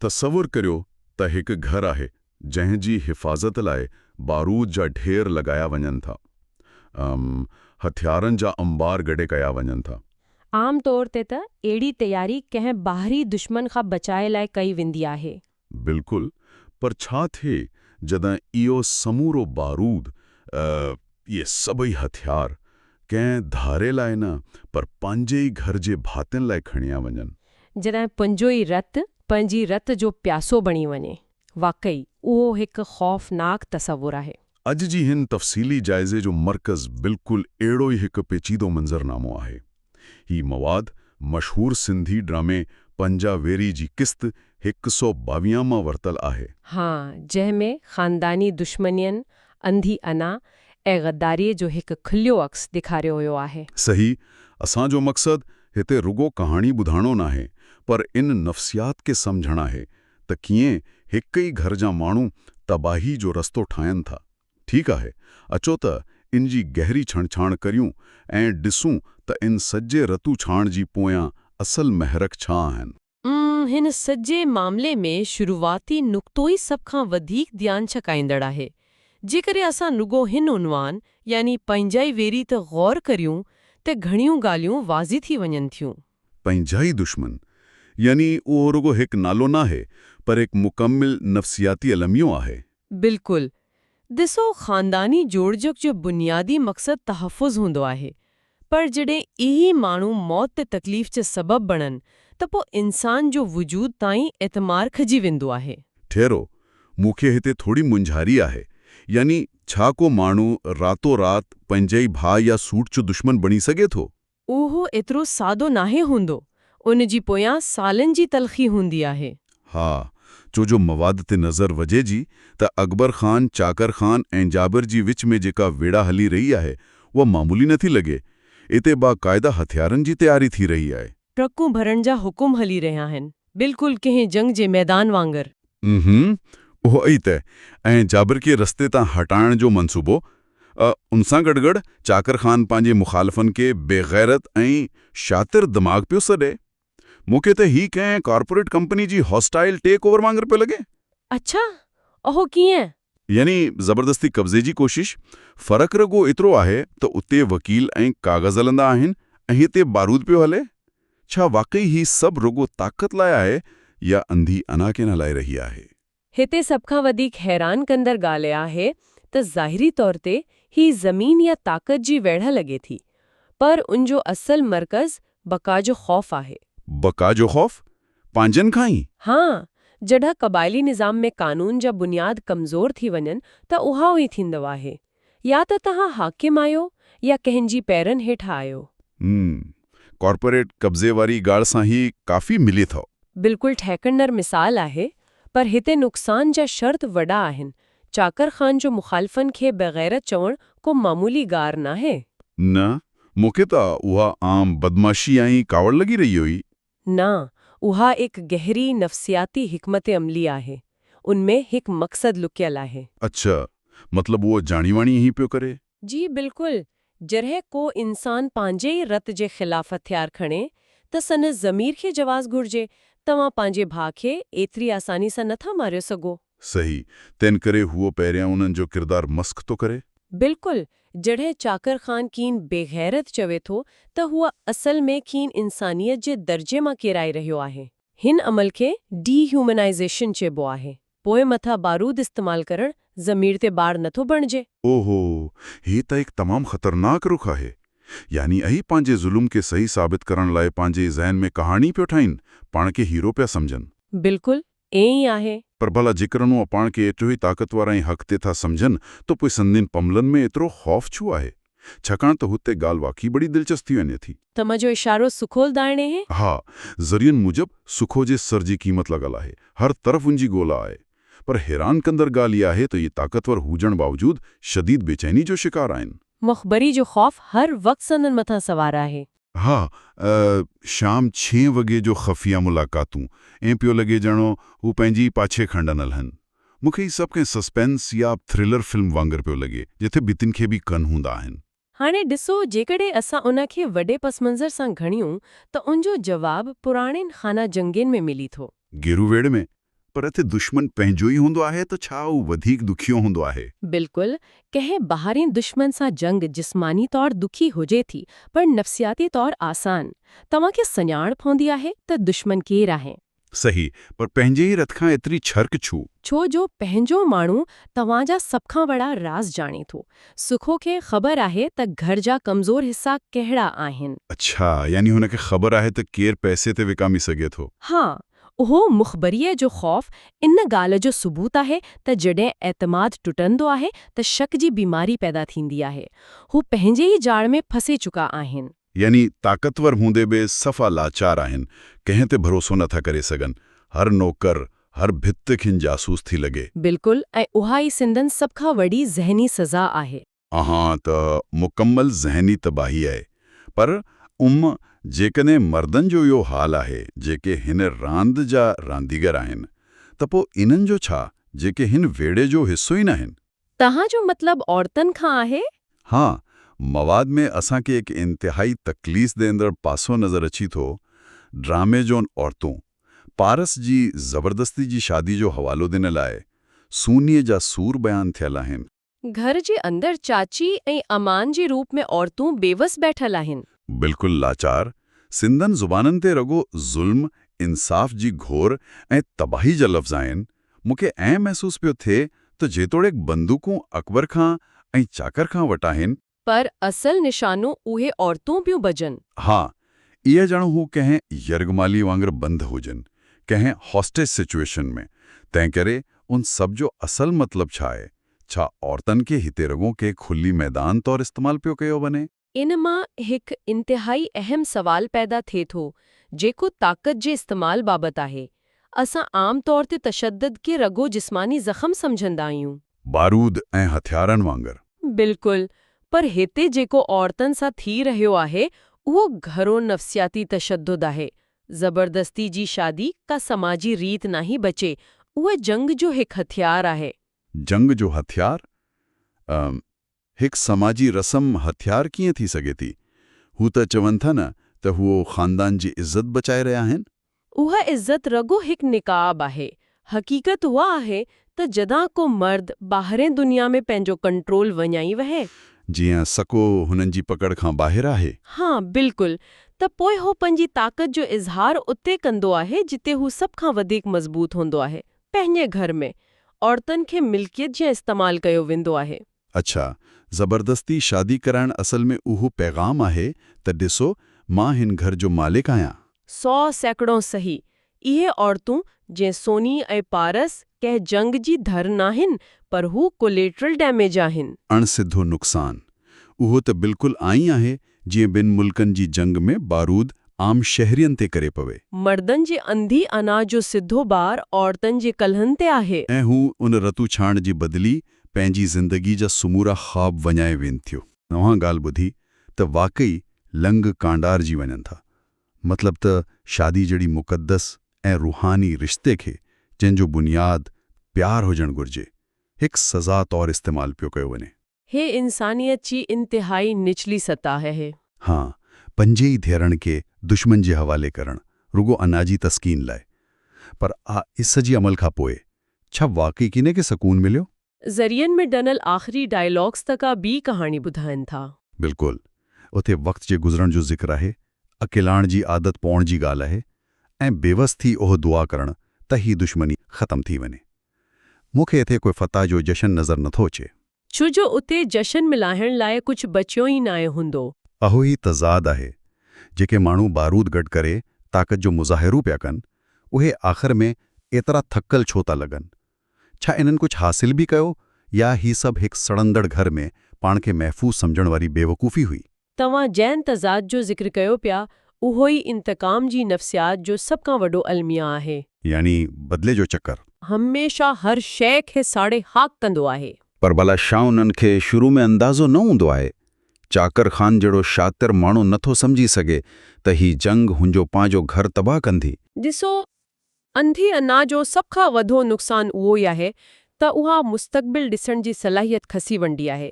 तसवुरु करियो त हिकु घरु आहे जंहिं जी हिफ़ाज़त लाइ बारूद जा ढेर लॻाया वञनि था, हथियारनि जा अंबार गॾे कया वञनि था। आम तौर ते त अहिड़ी तयारी कंहिं ॿाहिरी दुश्मन खां बचाए लाइ कई वेंदी आहे। बिल्कुलु, पर छा थिए जॾहिं इहो समूरो बारूद, इहे सभई हथियार कंहिं धारे लाइ न पर पंहिंजे ई घर जे भातियुनि लाइ खणिया वञनि। जॾहिं पंहिंजो ई रतु पंहिंजी रत जो प्यासो बणी वञे, वाक़ई उहो हिकु ख़ौफ़नाक तसवुरु आहे। अॼु जी हिन तफ़सीली जाइज़े जो मर्कज़ बिल्कुलु अहिड़ो ई हिकु पेचीदो मंज़रनामो आहे। ही मवाद मशहूर सिंधी ड्रामे पंजावेरी जी क़िस्त 122 मां वरितलु आहे। हाँ, जंहिंमें ख़ानदानी दुश्मनियनि, अंधी अना ऐं ग़द्दारीअ जो हिकु खुलियो अक्स ॾेखारियो वियो आहे। सही, असांजो मक़सदु हिते रुगो कहाणी ॿुधाइणो नाहे, पर इन नफ़्सियात खे समुझणु आहे त कीअं हिक ई घर जा माण्हू तबाही जो रस्तो ठाहिनि था। ठीकु आहे, अचो त इन जी गहरी छणछाण करियूं ऐं ॾिसूं त इन सॼे रतू छाण जी पोयां असल महरक छा आहिनि। हिन सॼे मामले में शुरूआती नुक़्तो ई सभ खां वधीक ध्यानु छकाईंदड़ आहे। जेकॾहिं असां रुगो हिन उनवान यानी पंहिंजाई वेरी ते ग़ौर करियूं त घणियूं ॻाल्हियूं वाज़ी थी वञनि थियूं। पंहिंजाई दुश्मन यानी उहो रुगो हिकु नालो नाहे, पर हिकु मुकमिल नफ़्सियाती अलमियो आहे। बिल्कुलु। ॾिसो, ख़ानदानी जोड़जक जो बुनियादी मक़सदु तहफ़ुज़ हूंदो आहे, पर जॾहिं इही माण्हू मौत ते तकलीफ़ जे सबबु बणनि त पोइ इंसान जो वजूद ताईं एतमार खजी वेंदो आहे। ठहिरो, मूंखे हिते थोड़ी मुंझारी आहे। यानी छा को माण्हू रातो रात पंहिंजे ई भाउ या सूट जो दुश्मन बणी सघे थो? उहो एतिरो सादो नाहे हूंदो। उन जी पोयां सालनि जी तलख़ी हूंदी आहे। हा, जो मवाद ते नज़र वझे जी त अकबर ख़ान, चाकर ख़ान ऐं जाबिर जी विच में जेका वेड़ा हली रही आहे, उहा मामूली नथी लॻे। इते बाक़ाइदा हथियारनि जी तयारी थी रही आहे। ट्रकूं भरण जा हुकुम हली रहिया आहिनि, बिल्कुलु कंहिं जंग जे मैदान वांगुरु। उहो ई त, ऐं जाबिर खे रस्ते तां हटाइण जो मंसूबो। उन सां गॾु चाकर ख़ान पंहिंजे मुख़ालिफ़नि खे बेग़ैरत ऐं शातिर दिमाग़ पियो सॾे। मूंखे त ही कंहिं कॉर्पोरेट कंपनी जी हॉस्टाइल टेक ओवर वांगुरु पियो लॻे। अच्छा, ओहो कीअं? यानी ज़बरदस्ती कब्ज़े जी कोशिश। फ़र्क़ु रुगो एतिरो आहे त उते वकील ऐं काग़ज़ हलंदा आहिनि ऐं हिते बारूद पियो हले। छा वाक़ई ही सभु रुगो ताक़त लाइ आहे या अंधी अना खे न लाइ रही आहे? हिते सभ खां वधीक हैरान कंदड़ ॻाल्हि आहे त ज़ाहिरी तौर ते ही ज़मीन या ताक़त जी वेढ़ लॻे थी, पर उनजो असल मर्कज़ बका जो ख़ौफ़ आहे। बका जो ख़ौफ़? पंहिंजनि खां ई? हाँ, जॾहिं क़बाइली निज़ाम में कानून जा बुनियाद कमज़ोर थी वञनि त उहा ई थींदो आहे। या त तव्हां हाकिम आहियो या कंहिंजी पैरनि हेठां आहियो। कॉर्पोरेट कब्ज़े वारी ॻाल्हि सां ही काफ़ी मिले थो। बिल्कुलु ठहकंदड़ मिसाल आहे, पर हिते नुक़सान जा शर्त वॾा आहिनि। चाकर ख़ान जो मुख़ालिफ़नि खे बेग़ैरत चवणु को मामूली ॻाल्हि नाहे। न, मूंखे त उहा आम बदमाशी ऐं कावड़ लॻी रही हुई। न, उहा एक गहरी नफ़्सियाती हिकमत अमली आहे। उनमें हिकु मक़सदु लुकियल आहे। अच्छा, मतलब उहो जाणी-वाणी ही पियो करे? जी बिल्कुलु। जॾहिं को इंसान पंहिंजे ई रत जे ख़िलाफ़ हथियार खणे त संदसि ज़मीर खे जवाज़ घुर्जे। तव्हां पंहिंजे भाउ खे एतिरी आसानी सां नथा मारे सघो। सही, तंहिं करे हुओ पहिरियां उन्हनि जो किरदारु मस्ख़ थो करे। बिल्कुलु। जॾहिं चाकर ख़ान कीन बेग़ैरत चवे थो त हूअ असल में कीन इंसानियत जे दर्जे मां किराए रहियो आहे। हिन अमल खे डीह्यूमनाइज़ेशन चइबो आहे। पोइ मथां बारूद इस्तेमालु करणु ज़मीर ते बाड़ नथो बणिजे। ओहो, ही त हिकु तमामु ख़तरनाक रुख आहे। यानी अही पंहिंजे ज़ुल्म खे सही साबित करण लाइ पंहिंजे ज़हन में कहाणी पियो ठाहिनि, पाण खे हीरो पिया सम्झनि। बिल्कुलु ईअं ई आहे। पर भला जेकर उहो पाण खे एतिरो ई ताक़तवर ऐं हक़ ते था सम्झनि, त पोइ संदनि पमलनि में एतिरो ख़ौफ़ छो आहे? छाकाणि त हुते ॻाल्हि वाक़ई बड़ी दिलचस्प थी वञे थी। तव्हांजो इशारो सुखोल दाइणे है? हा, ज़रियनि मूजिबि सुखो जे सर जी क़ीमत लॻल आहे। हर तरफ़ उनजी ॻोल्हा आहे। पर हैरान कंदड़ ॻाल्हि इहा आहे त इहे ताक़तवर हुजण बावजूदि शदीद बेचैनी जो शिकार आहिनि। मुख़बरी जो ख़ौफ़ हर वक़्तु संदनि मथां सवार आहे। हा, शाम 6 वॻे जो ख़फ़िया मुलाक़ातूं ऐं पियो लॻे ॼणो हू पंहिंजी पाछे खंडनल हनि। मूंखे ही सभु कंहिं सस्पेंस या थ्रिलर फिल्म वांगुरु पियो लॻे, जिथे ॿितिन खे बि कन हूंदा आहिनि। हाणे ॾिसो, जेकॾहिं असां उन खे वॾे पसमंज़र सां घणियूं त उनजो जवाबु पुराणनि ख़ाना जंगनि में मिली थो। गेरू वेड़ में? पर इथे दुश्मन पंहिंजो ई हूंदो आहे त छा हू वधीक दुखियो हूंदो आहे? बिल्कुल, कंहिं ॿाहिरीं दुश्मन सां जंग जिस्मानी तौर दुखी हुजे थी, पर नफ़्सियाती तौर आसान। तव्हांखे सञाण पवंदी आहे त दुश्मन केरु आहे। सही, पर पंहिंजे ई रथ खां एतिरी छरक छू? छो जो पंहिंजो माण्हू तव्हांजा सभ खां वॾा राज़ ॼाणे थो। सुखो खे ख़बर आहे त घर जा कमज़ोर हिस्सा कहिड़ा आहिनि। अच्छा, यानी हुनखे ख़बर आहे त केरु पैसे ते विकामी सघे थो। हाँ, उहो मुख़बरीअ जो ख़ौफ़ इन ॻाल्हि जो सबूत आहे त जॾहिं एतमाद टुटंदो आहे त शक जी बीमारी पैदा थींदी आहे। हू पंहिंजे ई जाड़ में फंसे चुका आहिनि। यानी ताक़तवर हूंदे बि सफ़ा लाचार आहिनि, कंहिं ते भरोसो नथा करे सघनि। हर नौकर, हर भित खिन जासूस थी लॻे। बिल्कुल, ऐं उहा ई सिंधन सभ खां वॾी ज़हनी सज़ा आहे। त मुकम्मल ज़हनी तबाही आहे। पर जेकॾहिं मर्दनि जो इहो हाल आहे, जेके हिन रांदि जा रांदीगर आहिनि, त पोइ इन्हनि जो छा, जेके हिन वेड़े जो हिसो ई न आहिनि? तव्हांजो मतिलबु औरतुनि खां आहे? हाँ, मवाद में असांखे हिकु इंतिहाई तकलीफ़ ॾींदड़ पासो नज़र अची थो। ड्रामे जोन औरतूं पारस जी ज़बरदस्ती जी शादी जो हवालो ॾिनल आहे। सूनीअ जा सूर बयान थियल आहिनि। घर जे अंदरि चाची ऐं अमान जे रूप में औरतूं बेवस बैठल आहिनि। बिल्कुलु लाचार। सिंधन ज़ुबाननि ते रगो ज़ुल्म, इंसाफ़ जी घोर ऐं तबाही जा लफ़्ज़ आहिनि। मूंखे ऐं महसूस पियो थिए त जेतोणीकि बंदूकूं अकबर खां ऐं चाकर खां वटा आहिनि, पर असल निशानो उहे औरतूं पियूं बजनि। हाँ, इहे ॼण हू कंहिं यरगमाली वांगुरु बंद हुजनि, कंहिं हॉस्टेज सिचुएशन में। तंहिं करे उन सब जो असल मतिलबु छा आहे? छा औरतनि खे हिते रगो के खुली मैदान तौरु इस्तेमालु पियो कयो वञे? इन मां हिकु इंतिहाई अहम सवाल पैदा थिए थो, जेको ताक़त जे इस्तेमाल बाबति आहे। असां आम तौर ते तशद्दुद खे रगो जिस्मानी ज़ख़म समझंदा आहियूं, बारूद ऐं हथियारनि वांगुरु। बिल्कुल, पर हिते जेको औरतनि सां थी रहियो आहे, उहो घणो नफ़्सियाती तशद्दुद आहे। ज़बरदस्ती जी शादी का समाजी रीत नाही बचे, उहा जंग जो हिकु हथियार आहे। जंग जो हथियार? हिकु समाजी रस्म हथियार कीअं थी सघे थी? हू त चवनि था न त हू ख़ानदान जी इज़त बचाए रहिया आहिनि। उहा इज़त रगो हिकु निकाब आहे। हक़ीक़त उहा आहे त जॾहिं को मर्द ॿाहिरें दुनिया में पंहिंजो कंट्रोल वञाई वहे, जीअं सको हुननि जी पकड़ खां ॿाहिरि आहे। हाँ बिल्कुल, त पोइ हू पंहिंजी ताक़त जो इज़हार उते कंदो आहे जिते हू सभ खां वधीक मज़बूत हूंदो आहे, पंहिंजे घर में। औरतुनि खे मिल्कियत जे इस्तेमालु कयो वेंदो आहे। अच्छा, ज़बरदस्ती शादी कराइण असल में उहो पैगाम आहे त ॾिसो, मां हिन घर जो मालिक आहियां। 100% सही। इहे औरतूं जीअं सोनी ऐं पारस कंहिं जंग जी धर नाहिनि, पर हू कोलेटरल डैमेज आहिनि। अणसिधो नुक़सान। उहो त बिल्कुलु आईं आहे जीअं ॿिनि मुल्कनि जी जंग में बारूद आम शहरियनि ते करे पवे। मर्दनि जे अंधी अनाज जो सिधो बार औरतुनि जे कल्हनि ते आहे। ऐं हू उन रतू छाण जी बदिली पंहिंजी ज़िंदगी जा सुमूरा ख़्वाब वञाए वेनि थियूं। नवां ॻाल्हि ॿुधी त वाकई लंग कांडार जी वञनि था। मतिलब त शादी जहिड़ी मुक़दस ऐं रूहानी रिश्ते खे, जंहिंजो बुनियाद प्यार हुजणु घुर्जे, हिकु सज़ा तौरु इस्तेमालु पियो कयो वञे। हे इंसानियत जी इंतिहाई निचली सतह है। हाँ, पंजे ई धीअरनि खे दुश्मन जे हवाले करणु, रुगो अनाजी तस्कीन लाइ। पर इस जी अमल खां पोइ छा वाकई किने खे सकून मिलियो? ज़रियनि में ॾिनल आख़िरी डायलॉग्स तक ॿी कहाणी ॿुधाइनि था। बिल्कुलु, उते वक़्त जे गुज़रण जो ज़िक्र आहे, अकेलाइण जी आदत पवण जी ॻाल्हि आहे, ऐं बेवस थी उहो दुआ करणु त ही दुश्मनी ख़तमु थी वञे। मूंखे इथे कोई फतह जो जशन नज़र नथो अचे। छो जो उते जशन मिलाइण लाइ कुझु बचियो ई नाहे हूंदो। अहो ई तज़ाद आहे। जेके माण्हू बारूद गॾु करे ताक़त जो मुज़ाहिरो पिया कनि, उहे आख़िर में एतिरा थकल छो था लॻनि? छा इन्हनि कुझु हासिल बि कयो, या ही सभु हिकु सड़ंदड़ घर में पाण खे महफ़ूज़ सम्झण वारी बेवकूफ़ी हुई? तव्हां जंहिं तज़ाद जो ज़िक्र कयो पिया, उहो ई इंतकाम जी नफ़्सियात जो सभ खां वॾो अलमिया आहे। यानी बदिले जो चक्कर हमेशा हर शइ खे साड़े हाक कंदो आहे। पर भला छा उन्हनि खे शुरू में अंदाज़ो न हूंदो आहे? चाकर ख़ान जहिड़ो शातिर माण्हू नथो सम्झी सघे त ही जंग हुनजो पंहिंजो घर तबाह कंदी। ॾिसो, अंधी अना जो सभ खां वॾो नुक़सानु उहो ई आहे त उहा मुस्तक़बिल ॾिसण जी सलाहियत खसी वेंदी आहे।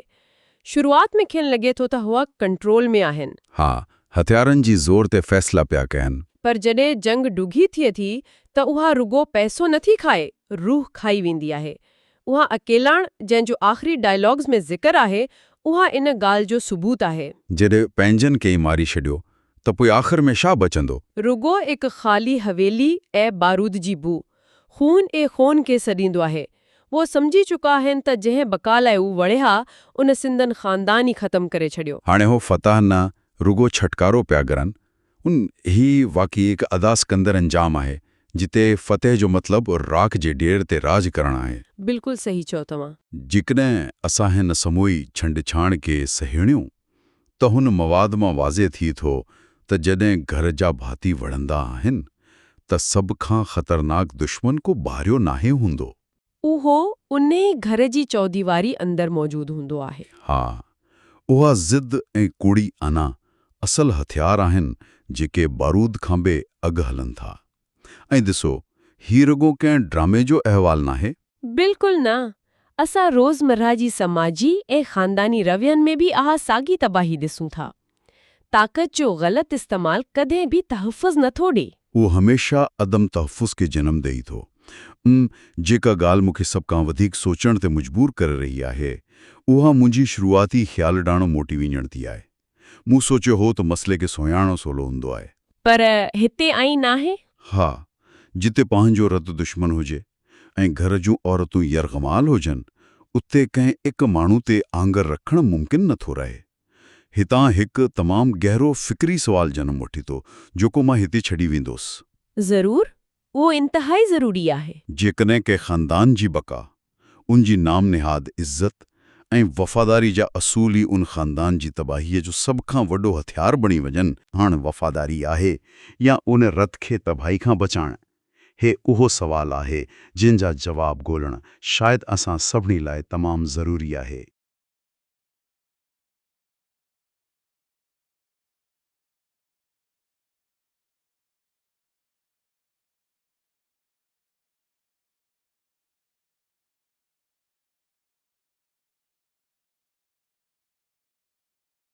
शुरूआत में खेनि लॻे थो त हुआ कंट्रोल में आहिनि। हा, हथियारनि जी ज़ोर ते फ़ैसिला पिया कयनि। पर जॾहिं जंग डुघी थिए थी त उहा रुगो पैसो नथी खाए, रूह खाई वेंदी आहे। उहा अकेलाण जंहिंजो आख़िरी डायलॉग्स में ज़िक्र आहे, उहा इन ॻाल्हि जो सबूत आहे। जॾहिं पंहिंजनि खे ई मारी छॾियो त पोइ आख़िर में छा बचंदो? रुगो हिकु ख़ाली हवेली ऐं बारूद जी बू, खून ऐं खून खे सॾींदो आहे। वो सम्झी चुका आहिनि त जंहिं बका लाइ हू वड़िया, उन सिंधन ख़ानदान ई ख़तमु करे छॾियो। हाणे हो फतह न रुगो छटकारो पिया करनि, उन ही वाक़ई हिकु अदा सिकंदर अंजाम आहे जिते फतेह जो मतिलबु राख जे ॾेर ते राज करणु आहे। बिल्कुलु सही चओ तव्हां। जेकॾहिं असां हिन समूही छंड-छाण खे सहेणियूं त हुन मवाद मां वाज़े थी थो त जॾहिं घर जा भाती वढ़ंदा आहिनि त सभ खां ख़तरनाक दुश्मन को ॿाहिरियो नाहे हूंदो। उहो उन ई घर जी चौदीवारी अंदरि मौजूदु हूंदो आहे। हा, उहा ज़िद ऐं कूड़ी अना असल हथियार आहिनि जेके बारूद खां बि अॻु हलनि था। ऐं ॾिसो, हीउ रुगो कंहिं ड्रामे जो अहवाल नाहे। बिल्कुलु न। असां रोज़मर्रा जी समाजी ऐं ख़ानदानी रवयनि में बि आह साॻी तबाही ॾिसूं था। ताक़त जो ग़लति इस्तेमालु कॾहिं बि तहफ़ुज़ नथो ॾे। उहो हमेशह अदम तहफ़ुज़ खे जनम ॾेई थो। जेका ॻाल्हि मूंखे सभ खां वधीक सोचण ते मजबूर करे रही आहे, उहा मुंहिंजी शुरूआती ख़्याल ॾांहुं मोटी वञण थी आहे। मूं सोचियो हो त मसइले खे सुञाणो सवलो हूंदो आहे। पर हिते आई नाहे। हा, जिते पंहिंजो रत दुश्मन हुजे ऐं घर जूं औरतूं यरग़माल हुजनि, उते कंहिं हिकु माण्हू ते आंगर रखणु मुमकिन नथो रहे। हितां हिकु तमामु गहरो फ़िक्री सुवाल जनम वठी थो, जेको मां हिते छॾी वेंदुसि। ज़रूर, उहो इंतहाई ज़रूरी आहे। जेकॾहिं के ख़ानदान जी बका, उन जी नाम निहाद इज़्ज़त ऐं वफ़ादारी जा असूल ई उन ख़ानदान जी तबाहीअ जो सभ खां वॾो हथियार बणी वञनि, हाणे वफ़ादारी आहे या उन रत खे तबाही खां बचाइणु? हे उहो सवाल आहे जिन जा जवाब ॻोल्हणु शायदि असां सभिनी लाइ तमामु ज़रूरी आहे।